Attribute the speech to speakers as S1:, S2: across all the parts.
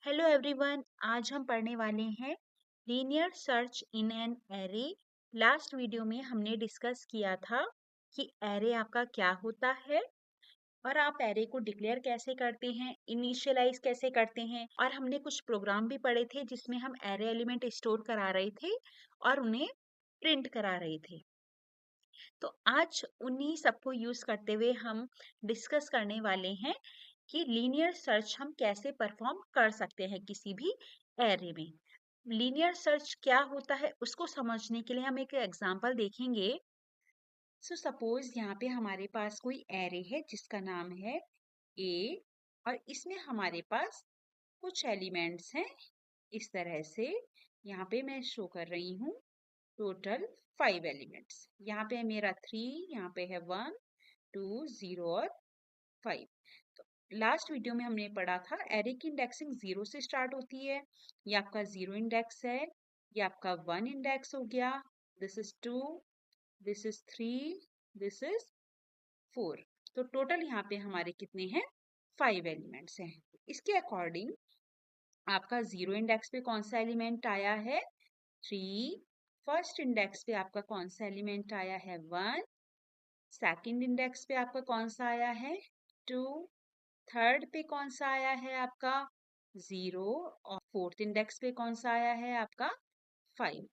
S1: Hello everyone, आज हम पढ़ने वाले हैं linear search in an array. Last video में हमने डिस्कस किया था कि एरे आपका क्या होता है और आप एरे को डिक्लेयर कैसे करते हैं, इनिशियलाइज कैसे करते हैं, और हमने कुछ प्रोग्राम भी पढ़े थे जिसमें हम एरे एलिमेंट स्टोर करा रहे थे और उन्हें प्रिंट करा रहे थे। तो आज उन्हीं सबको यूज करते हुए हम डिस्कस करने वाले हैं कि लीनियर सर्च हम कैसे परफॉर्म कर सकते हैं किसी भी एरे में। लीनियर सर्च क्या होता है उसको समझने के लिए हम एक एग्जांपल देखेंगे। सपोज यहाँ पे हमारे पास कोई एरे है जिसका नाम है ए और इसमें हमारे पास कुछ एलिमेंट्स हैं इस तरह से। यहाँ पे मैं शो कर रही हूँ टोटल 5 एलिमेंट्स। यहाँ पे है मेरा 3, यहाँ पे है 1, 2, 0 और 5। तो लास्ट वीडियो में हमने पढ़ा था एरे की इंडेक्सिंग 0 से स्टार्ट होती है। ये आपका 0 इंडेक्स है, ये आपका 1 इंडेक्स हो गया, this is 2, this is 3, this is 4। तो टोटल यहाँ पे हमारे कितने हैं? 5 एलिमेंट्स हैं। इसके अकॉर्डिंग आपका 0 इंडेक्स पे कौन सा एलिमेंट आया है? 3। फर्स्ट इंडेक्स पे आपका कौन सा एलिमेंट आया है? 1। सेकंड इंडेक्स पे आपका कौन सा आया है? 2। थर्ड पे कौन सा आया है आपका? 0। और फोर्थ इंडेक्स पे कौन सा आया है आपका? 5।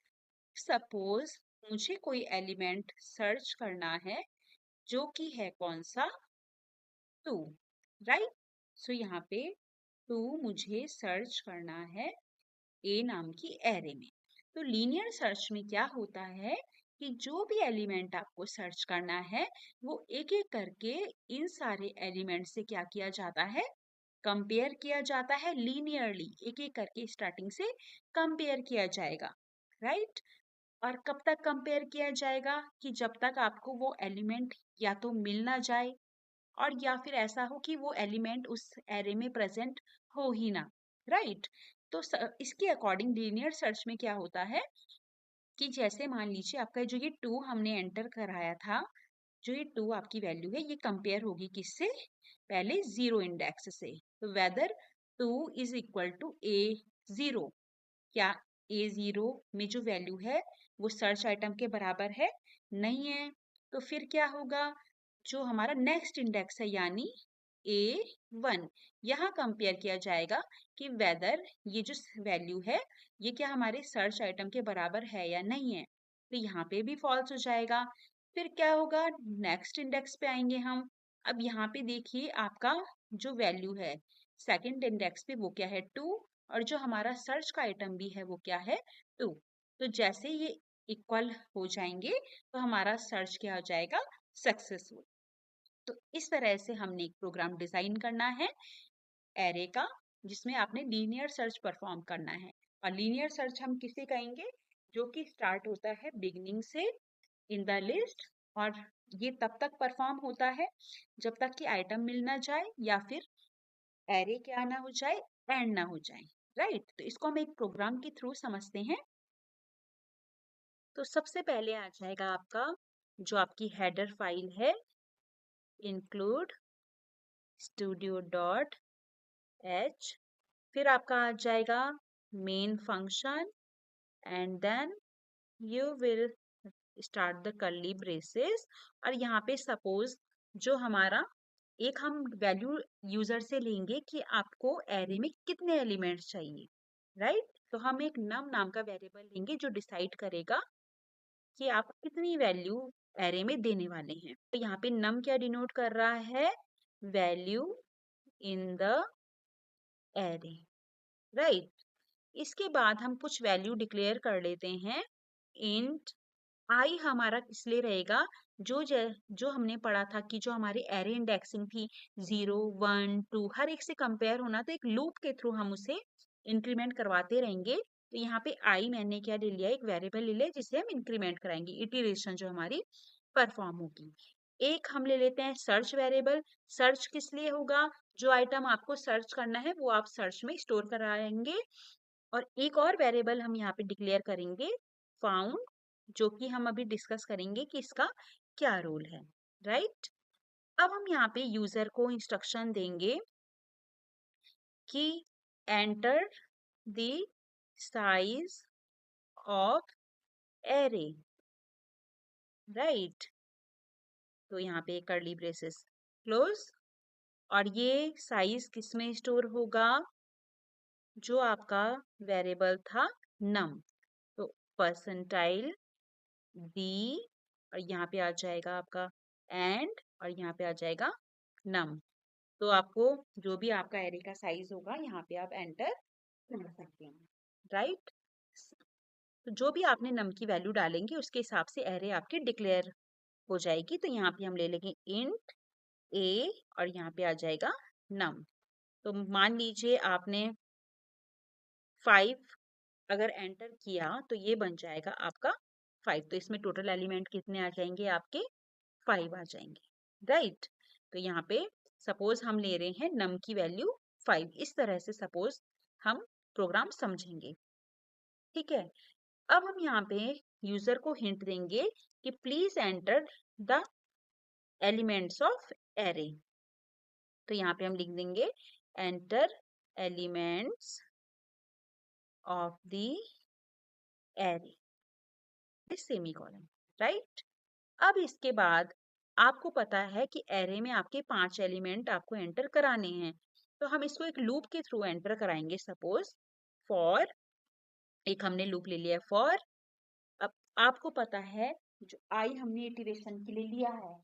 S1: सपोज मुझे कोई एलिमेंट सर्च करना है जो कि है कौन सा? 2, राइट। सो यहाँ पे 2 मुझे सर्च करना है ए नाम की एरे में। तो लीनियर सर्च में क्या होता है कि जो भी एलिमेंट आपको सर्च करना है वो एक एक करके इन सारे एलिमेंट से क्या किया जाता है? कंपेयर किया जाता है लीनियरली, एक एक करके स्टार्टिंग से कंपेयर किया जाएगा, राइट। और कब तक कंपेयर किया जाएगा? कि जब तक आपको वो एलिमेंट या तो मिल ना जाए और या फिर ऐसा हो कि वो एलिमेंट उस एरे में प्रेजेंट हो ही ना, राइट। तो इसके अकॉर्डिंग लीनियर सर्च में क्या होता है कि जैसे मान लीजिए आपका जो ये 2 हमने एंटर कराया था, जो ये 2 आपकी वैल्यू है ये कंपेयर होगी किससे? पहले 0 इंडेक्स से। तो वेदर 2 इज इक्वल टू ए 0, क्या ए 0 में जो वैल्यू है वो सर्च आइटम के बराबर है? नहीं है। तो फिर क्या होगा? जो हमारा नेक्स्ट इंडेक्स है यानी A1, यहाँ कंपेयर किया जाएगा कि वेदर ये जो वैल्यू है ये क्या हमारे सर्च आइटम के बराबर है या नहीं है। तो यहाँ पे भी फॉल्स हो जाएगा। फिर क्या होगा? नेक्स्ट इंडेक्स पे आएंगे हम। अब यहाँ पे देखिए आपका जो वैल्यू है सेकंड इंडेक्स पे वो क्या है? 2। और जो हमारा सर्च का आइटम भी है वो क्या है? 2। तो जैसे ये इक्वल हो जाएंगे तो हमारा सर्च क्या हो जाएगा? सक्सेसफुल। तो इस तरह से हमने एक प्रोग्राम डिजाइन करना है एरे का जिसमें आपने लीनियर सर्च परफॉर्म करना है। और लीनियर सर्च हम किसे कहेंगे? जो कि स्टार्ट होता है बिगिनिंग से इन द लिस्ट और ये तब तक परफॉर्म होता है जब तक कि आइटम मिल ना जाए या फिर एरे क्या ना हो जाए, एंड ना हो जाए, राइट। तो इसको हम एक प्रोग्राम के थ्रू समझते हैं। तो सबसे पहले आ जाएगा आपका जो आपकी हेडर फाइल है include studio.h। फिर आपका आ जाएगा main function and then you will start the curly braces. और यहाँ पे सपोज जो हमारा एक हम वैल्यू यूजर से लेंगे कि आपको एरे में कितने एलिमेंट्स चाहिए, राइट। तो हम एक नम नाम का वेरिएबल लेंगे जो डिसाइड करेगा कि आप कितनी वैल्यू एरे में देने वाले हैं। तो यहाँ पे नम क्या डिनोट कर रहा है? Value in the array, right. इसके बाद हम कुछ वैल्यू डिक्लेयर कर लेते हैं। इंट आई हमारा इसलिए रहेगा जो हमने पढ़ा था कि जो हमारी एरे इंडेक्सिंग थी 0, 1, 2 हर एक से कंपेयर होना, तो एक लूप के थ्रू हम उसे इंक्रीमेंट करवाते रहेंगे। तो यहाँ पे आई मैंने क्या ले लिया? एक वेरिएबल ले लिया जिसे हम इंक्रीमेंट कराएंगे, इटरेशन जो हमारी परफॉर्म होगी। एक हम ले लेते हैं सर्च वेरिएबल। सर्च किस लिए होगा? जो आइटम आपको सर्च करना है वो आप सर्च में स्टोर कराएंगे। और एक और वेरिएबल हम यहाँ पे डिक्लेयर करेंगे फाउंड, जो कि हम अभी डिस्कस करेंगे कि इसका क्या रोल है, राइट। अब हम यहाँ पे यूजर को इंस्ट्रक्शन देंगे कि enter the size of array, right. तो यहाँ पे कर्ली ब्रेसेस क्लोज, और ये साइज किसमें स्टोर होगा, जो आपका वेरिएबल था नम। तो परसेंटाइल डी, और यहाँ पे आ जाएगा आपका एंड, और यहाँ पे आ जाएगा नम। तो आपको जो भी आपका एरे का साइज होगा यहाँ पे आप एंटर कर सकते हैं, राइट। तो जो भी आपने नम की वैल्यू डालेंगे उसके हिसाब से एरे आपकी डिक्लेयर हो जाएगी। तो यहाँ पे हम ले लेंगे इंट ए, और यहाँ पे आ जाएगा नम। तो मान लीजिए आपने 5 अगर एंटर किया तो ये बन जाएगा आपका 5। तो इसमें टोटल एलिमेंट कितने आ जाएंगे, आपके 5 आ जाएंगे, राइट। तो यहाँ पे सपोज हम ले रहे हैं नम की वैल्यू 5, इस तरह से सपोज हम प्रोग्राम समझेंगे, ठीक है। अब हम यहाँ पे यूजर को हिंट देंगे कि please enter the elements of array. तो यहाँ पे हम लिख देंगे enter elements of the array, semicolon, right. अब इसके बाद आपको पता है कि एरे में आपके 5 एलिमेंट आपको एंटर कराने हैं, तो हम इसको एक लूप के थ्रू एंटर कराएंगे। सपोज फॉर, एक हमने लूप ले लिया फॉर, अब आपको पता है जो आई हमने इटरेशन के लिए लिया है।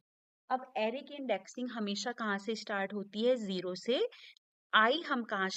S1: अब एरे की इंडेक्सिंग हमेशा कहाँ से स्टार्ट होती है, 0 से। आई हम कहाँ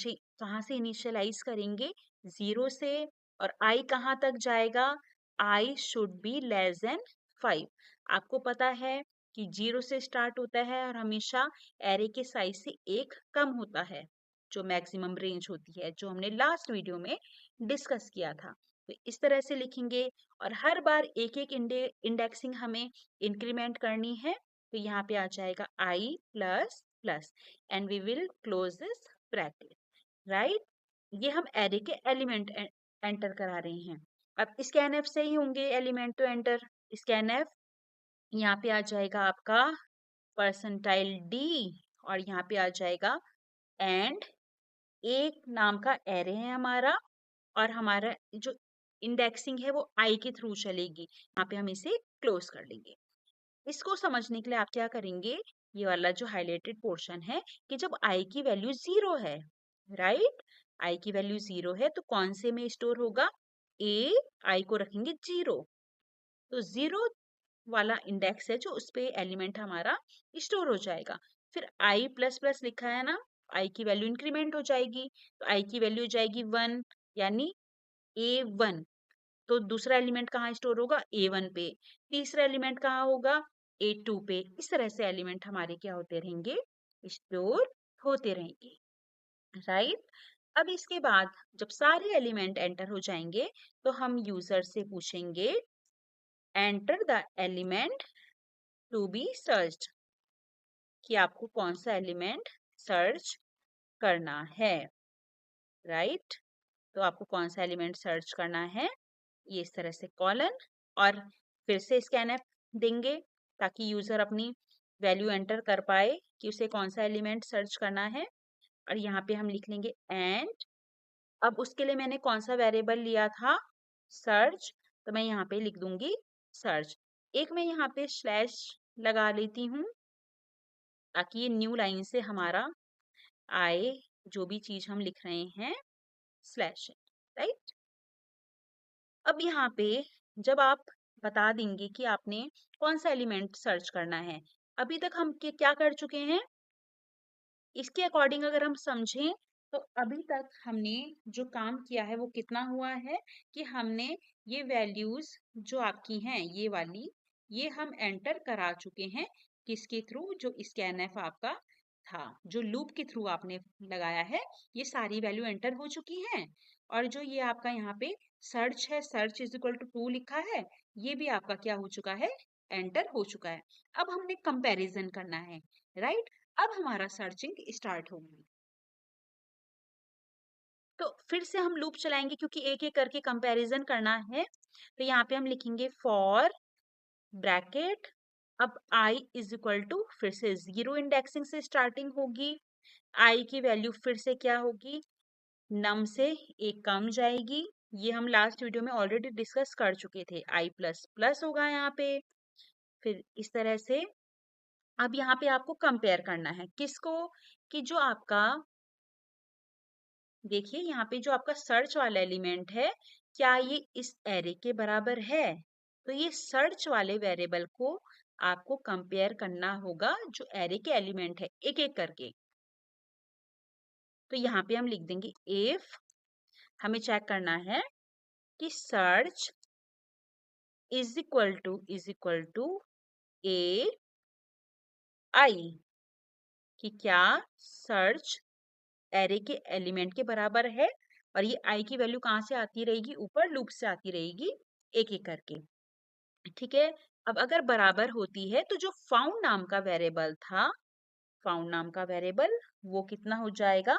S1: से इनिशियलाइज करेंगे, 0 से, और आई कहाँ तक जाएगा, I should be less than 5। आपको पता है कि 0 से स्टार्ट होता है और हमेशा एरे के साइज से 1 कम होता है, जो मैक्सिमम रेंज होती है, जो हमने लास्ट वीडियो में डिस्कस किया था। तो इस तरह से लिखेंगे, और हर बार एक एक इंडेक्सिंग हमें इंक्रीमेंट करनी है। तो यहाँ पे आ जाएगा i plus plus, and we will close this bracket, right. ये हम एरे के एलिमेंट एंटर करा रहे हैं। अब स्कैनएफ से ही होंगे एलिमेंट तो एंटर। स्कैनएफ यहाँ पे आ जाएगा आपका परसेंटाइल डी, और यहाँ पे आ जाएगा एंड एक नाम का एरे है हमारा, और हमारा जो इंडेक्सिंग है वो आई के थ्रू चलेगी। यहाँ पे हम इसे क्लोज कर लेंगे। इसको समझने के लिए आप क्या करेंगे, ये वाला जो हाइलाइटेड पोर्शन है, कि जब आई की वैल्यू 0 है, राइट, आई की वैल्यू 0 है, तो कौन से में स्टोर होगा, ए, आई को रखेंगे 0। तो 0 वाला इंडेक्स है जो उस पे एलिमेंट हमारा स्टोर हो जाएगा। फिर आई प्लस प्लस लिखा है ना, आई की वैल्यू इंक्रीमेंट हो जाएगी, तो आई की वैल्यू हो जाएगी 1, यानी A1। तो दूसरा एलिमेंट कहाँ स्टोर होगा, A1 पे। तीसरा एलिमेंट कहाँ होगा, A2 पे। इस तरह से एलिमेंट हमारे क्या होते रहेंगे, स्टोर होते रहेंगे, राइट। अब इसके बाद जब सारे एलिमेंट एंटर हो जाएंगे तो हम यूजर से पूछेंगे enter the element to be searched, कि आपको कौन सा एलिमेंट सर्च करना है, राइट। तो आपको कौन सा एलिमेंट सर्च करना है, ये इस तरह से कॉलन, और फिर से स्कैनएफ देंगे ताकि यूजर अपनी वैल्यू एंटर कर पाए कि उसे कौन सा एलिमेंट सर्च करना है। और यहाँ पे हम लिख लेंगे एंड, अब उसके लिए मैंने कौन सा वेरिएबल लिया था, सर्च, तो मैं यहाँ पे लिख दूंगी सर्च। एक मैं यहाँ पे स्लैश लगा लेती हूँ ताकि ये न्यू लाइन से हमारा आए, जो भी चीज हम लिख रहे हैं स्लैश, राइट। अब यहाँ पे जब आप बता देंगे कि आपने कौन सा एलिमेंट सर्च करना है, अभी तक हम क्या कर चुके हैं, इसके अकॉर्डिंग अगर हम समझें तो अभी तक हमने जो काम किया है वो कितना हुआ है, कि हमने ये वैल्यूज जो आपकी हैं ये वाली, ये हम एंटर करा चुके हैं। किसके थ्रू, जो स्कैनएफ आपका था, जो लूप के थ्रू आपने लगाया है, ये सारी वैल्यू एंटर हो चुकी हैं। और जो ये आपका यहाँ पे सर्च है, सर्च इज इक्वल टू 2 लिखा है, ये भी आपका क्या हो चुका है, एंटर हो चुका है। अब हमने कंपैरिजन करना है, राइट। अब हमारा सर्चिंग स्टार्ट होगी। तो फिर से हम लूप चलाएंगे क्योंकि एक एक करके कंपैरिजन करना है। तो यहाँ पे हम लिखेंगे फॉर ब्रैकेट, अब i इज इक्वल टू, फिर से 0 इंडेक्सिंग से स्टार्टिंग होगी, i की वैल्यू फिर से क्या होगी, नम से एक कम जाएगी, ये हम लास्ट वीडियो में ऑलरेडी डिस्कस कर चुके थे, आई प्लस प्लस होगा यहाँ पे। फिर इस तरह से अब यहाँ पे आपको कंपेयर करना है किसको, कि जो आपका, देखिए यहाँ पे जो आपका सर्च वाला एलिमेंट है, क्या ये इस एरे के बराबर है। तो ये सर्च वाले वेरिएबल को आपको कंपेयर करना होगा जो एरे के एलिमेंट है, एक एक करके। तो यहाँ पे हम लिख देंगे इफ, हमें चेक करना है कि सर्च इज इक्वल टू ए आई, कि क्या सर्च एरे के एलिमेंट के बराबर है। और ये आई की वैल्यू कहाँ से आती रहेगी, ऊपर लूप से आती रहेगी, एक एक करके। ठीक है, अब अगर बराबर होती है तो जो फाउंड नाम का वेरिएबल था, फाउंड नाम का वेरिएबल वो कितना हो जाएगा,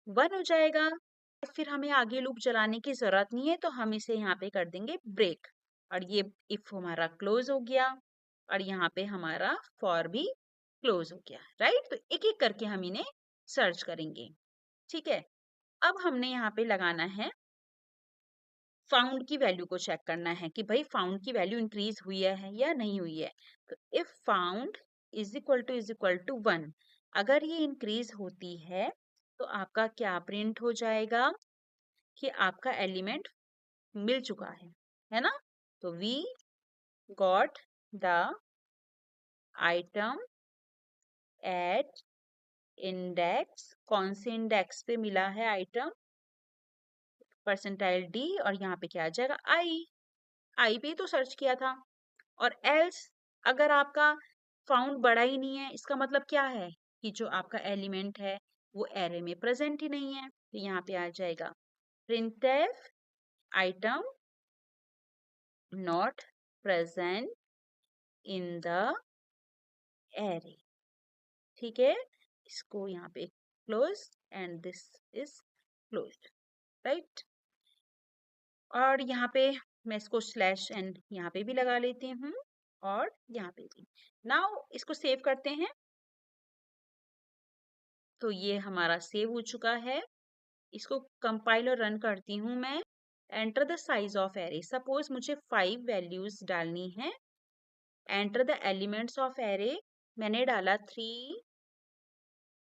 S1: 1 हो जाएगा। फिर हमें आगे लूप चलाने की जरूरत नहीं है, तो हम इसे यहाँ पे कर देंगे ब्रेक, और ये इफ हमारा क्लोज हो गया, और यहाँ पे हमारा फॉर भी क्लोज हो गया, राइट। तो एक एक करके हम इन्हें सर्च करेंगे। ठीक है, अब हमने यहाँ पे लगाना है फाउंड की वैल्यू को चेक करना है कि भाई फाउंड की वैल्यू इंक्रीज हुई है या नहीं हुई है। तो if found is equal to 1, अगर ये इंक्रीज होती है तो आपका क्या प्रिंट हो जाएगा, कि आपका एलिमेंट मिल चुका है ना। तो we got the item at index, कौन से इंडेक्स पे मिला है आइटम, परसेंटाइल डी, और यहाँ पे क्या आ जाएगा, आई पे तो सर्च किया था। और एल्स, अगर आपका फाउंड बड़ा ही नहीं है, इसका मतलब क्या है कि जो आपका एलिमेंट है वो एरे में प्रेजेंट ही नहीं है। तो यहाँ पे आ जाएगा printf item not present in the array. ठीक है, इसको यहाँ पे close and this is closed, right. और यहाँ पे मैं इसको स्लैश एंड यहाँ पे भी लगा लेती हूँ, और यहाँ पे भी। नाउ इसको सेव करते हैं। तो ये हमारा सेव हो चुका है, इसको कंपाइल और रन करती हूँ मैं। Enter the size of array, suppose मुझे 5 वैल्यूज डालनी है। Enter the elements of array, मैंने डाला 3,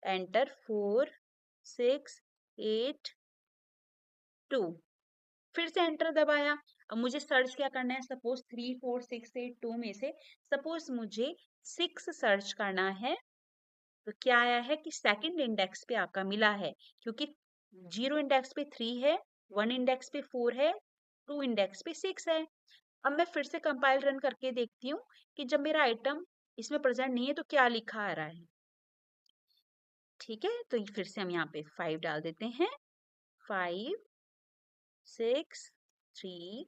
S1: एंटर 4, 6, 8, 2, फिर से एंटर दबाया। अब मुझे सर्च क्या करना है, सपोज 3, 4, 6, 8, 2 में से सपोज मुझे 6 सर्च करना है। तो क्या आया है कि सेकंड इंडेक्स पे आपका मिला है, क्योंकि 0 इंडेक्स पे 3 है, 1 इंडेक्स पे 4 है, 2 इंडेक्स पे 6 है। अब मैं फिर से कंपाइल रन करके देखती हूँ कि जब मेरा आइटम इसमें प्रेजेंट नहीं है तो क्या लिखा आ रहा है। ठीक है, तो फिर से हम यहाँ पे 5 डाल देते हैं, 5, 6, 3,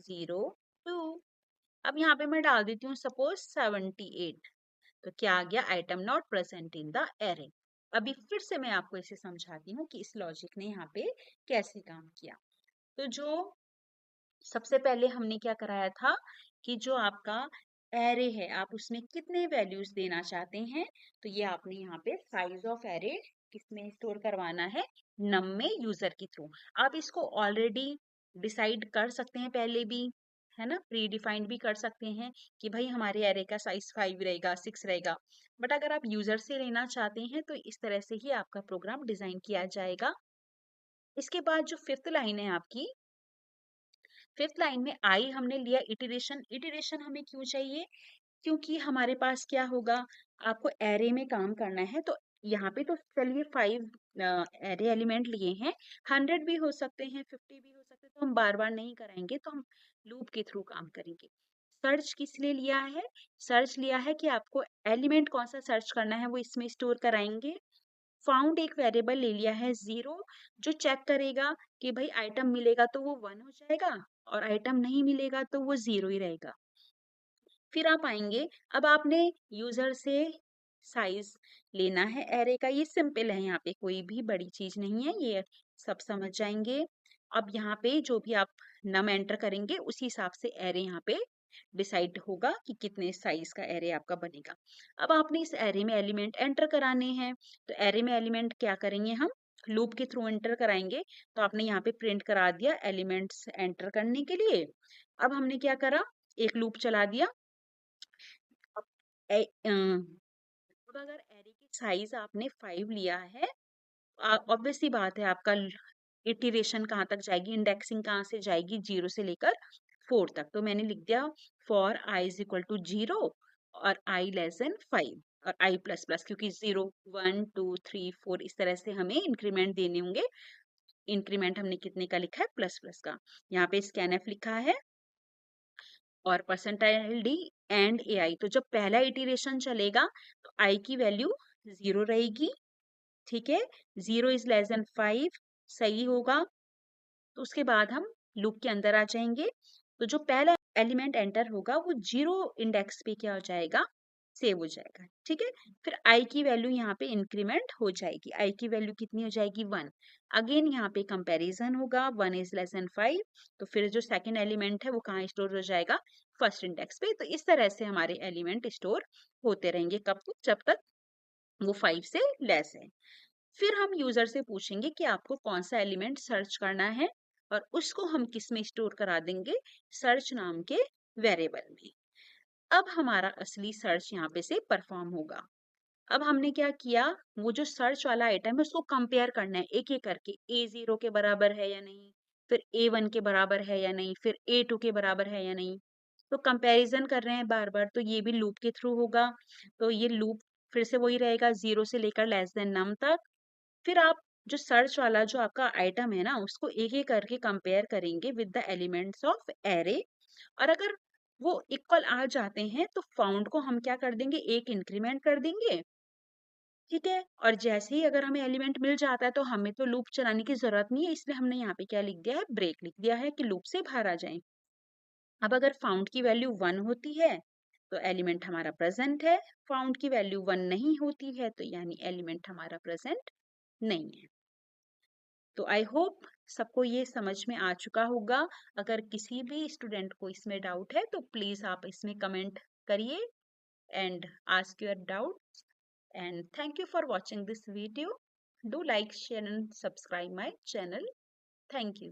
S1: 0, 2। अब यहाँ पे मैं डाल देती हूँ सपोज 78, तो क्या आ गया, item not present in the array. अभी फिर से मैं आपको इसे समझाती हूँ कि इस लॉजिक ने यहाँ पे कैसे काम किया। तो जो सबसे पहले हमने क्या कराया था कि जो आपका एरे है आप उसमें कितने वैल्यूज देना चाहते हैं। तो ये आपने यहाँ पे साइज ऑफ एरे किसमें स्टोर करवाना है, नम में, यूजर के थ्रू। आप इसको ऑलरेडी डिसाइड कर सकते हैं पहले भी, है ना, प्री डिफाइंड भी कर सकते हैं कि भाई हमारे एरे का साइज 5 रहेगा, 6 रहेगा। बट अगर आप यूजर से लेना चाहते हैं तो इस तरह से ही आपका प्रोग्राम डिजाइन किया जाएगा। इसके बाद जो फिफ्थ लाइन है आपकी, फिफ्थ लाइन में आई हमने लिया इटरेशन। इटरेशन हमें क्यों चाहिए, क्योंकि हमारे पास क्या होगा, आपको एरे में काम करना है। तो यहाँ पे तो चलिए 5 एरे एलिमेंट लिए हैं, 100 भी हो सकते हैं, 50 भी हो सकते हैं, तो हम बार बार नहीं कराएंगे, तो हम लूप के थ्रू काम करेंगे। सर्च किस लिए लिया है, सर्च लिया है कि आपको एलिमेंट कौन सा सर्च करना है वो इसमें स्टोर कराएंगे। फाउंड एक वेरिएबल ले लिया है 0, जो चेक करेगा कि भाई आइटम मिलेगा तो वो 1 हो जाएगा, और आइटम नहीं मिलेगा तो वो 0 ही रहेगा। फिर आप आएंगे, अब आपने यूजर से साइज लेना है एरे का, ये सिंपल है, यहाँ पे कोई भी बड़ी चीज नहीं है, ये सब समझ जाएंगे। अब यहाँ पे जो भी आप नम एंटर करेंगे उसी हिसाब से एरे यहाँ पे डिसाइड होगा कि कितने साइज का एरे आपका बनेगा। अब आपने इस एरे में एलिमेंट एंटर कराने हैं, तो एरे में एलिमेंट क्या करेंगे हम, लूप के थ्रू एंटर कराएंगे, तो आपने यहाँ पे प्रिंट करा दिया एलिमेंट्स एंटर करने के लिए। अब हमने क्या करा, एक लूप चला दिया। अब अब अगर एरे की साइज आपने 5 लिया है, ऑब्वियस सी बात है आपका इटरेशन कहाँ तक जाएगी, इंडेक्सिंग कहाँ से जाएगी, 0 से लेकर 4 तक। तो मैंने लिख दिया for i is equal to 0 और i लेस देन 5 और i प्लस प्लस, क्योंकि 0 1 2 3 4 इस तरह से हमें इंक्रीमेंट देने होंगे। इंक्रीमेंट हमने कितने का लिखा है, प्लस प्लस का। यहाँ पे स्कैनफ लिखा है और परसेंटाइल डी एंड ए आई। तो जब पहला इटरेशन चलेगा तो आई की वैल्यू 0 रहेगी, ठीक है। 0 इज लेस देन 5 सही होगा। तो उसके बाद हम लूप के अंदर आ जाएंगे। तो जो पहला एलिमेंट एंटर होगा वो 0 इंडेक्स पे क्या हो जाएगा, सेव हो जाएगा, ठीक है। फिर आई की वैल्यू यहाँ पे इंक्रीमेंट हो जाएगी, आई की वैल्यू कितनी हो जाएगी 1। अगेन यहाँ पे कंपैरिजन होगा, 1 इज लेस देन 5। तो फिर जो सेकंड एलिमेंट है वो कहाँ स्टोर हो जाएगा, फर्स्ट इंडेक्स पे। तो इस तरह से हमारे एलिमेंट स्टोर होते रहेंगे, कब तक, जब तक वो 5 से लेस है। फिर हम यूजर से पूछेंगे कि आपको कौन सा एलिमेंट सर्च करना है और उसको हम किस में स्टोर करा देंगे, सर्च नाम के वेरिएबल में। अब हमारा असली सर्च यहाँ पे से परफॉर्म होगा। अब हमने क्या किया, वो जो सर्च वाला आइटम है उसको कंपेयर करना है एक एक करके, A0 के बराबर है या नहीं, फिर A1 के बराबर है या नहीं, फिर A2 के बराबर है या नहीं। तो कंपैरिजन कर रहे हैं बार बार, तो ये भी लूप के थ्रू होगा। तो ये लूप फिर से वही रहेगा, 0 से लेकर लेस देन नम तक। फिर आप जो सर्च वाला जो आपका आइटम है ना, उसको एक एक करके कंपेयर करेंगे with the elements of array. और अगर वो इक्वल आ जाते हैं तो फाउंड को हम क्या कर देंगे, एक इंक्रीमेंट कर देंगे, ठीक है। और जैसे ही अगर हमें एलिमेंट मिल जाता है तो हमें तो लूप चलाने की जरूरत नहीं है, इसलिए हमने यहाँ पे क्या लिख दिया है, ब्रेक लिख दिया है कि लूप से बाहर आ जाए। अब अगर फाउंड की वैल्यू 1 होती है तो एलिमेंट हमारा प्रेजेंट है, फाउंड की वैल्यू 1 नहीं होती है तो यानी एलिमेंट हमारा प्रेजेंट नहीं है। तो आई होप सबको ये समझ में आ चुका होगा। अगर किसी भी स्टूडेंट को इसमें डाउट है तो प्लीज आप इसमें कमेंट करिए and ask your doubt. And thank you for watching this video. Do like, share and subscribe my channel. Thank you.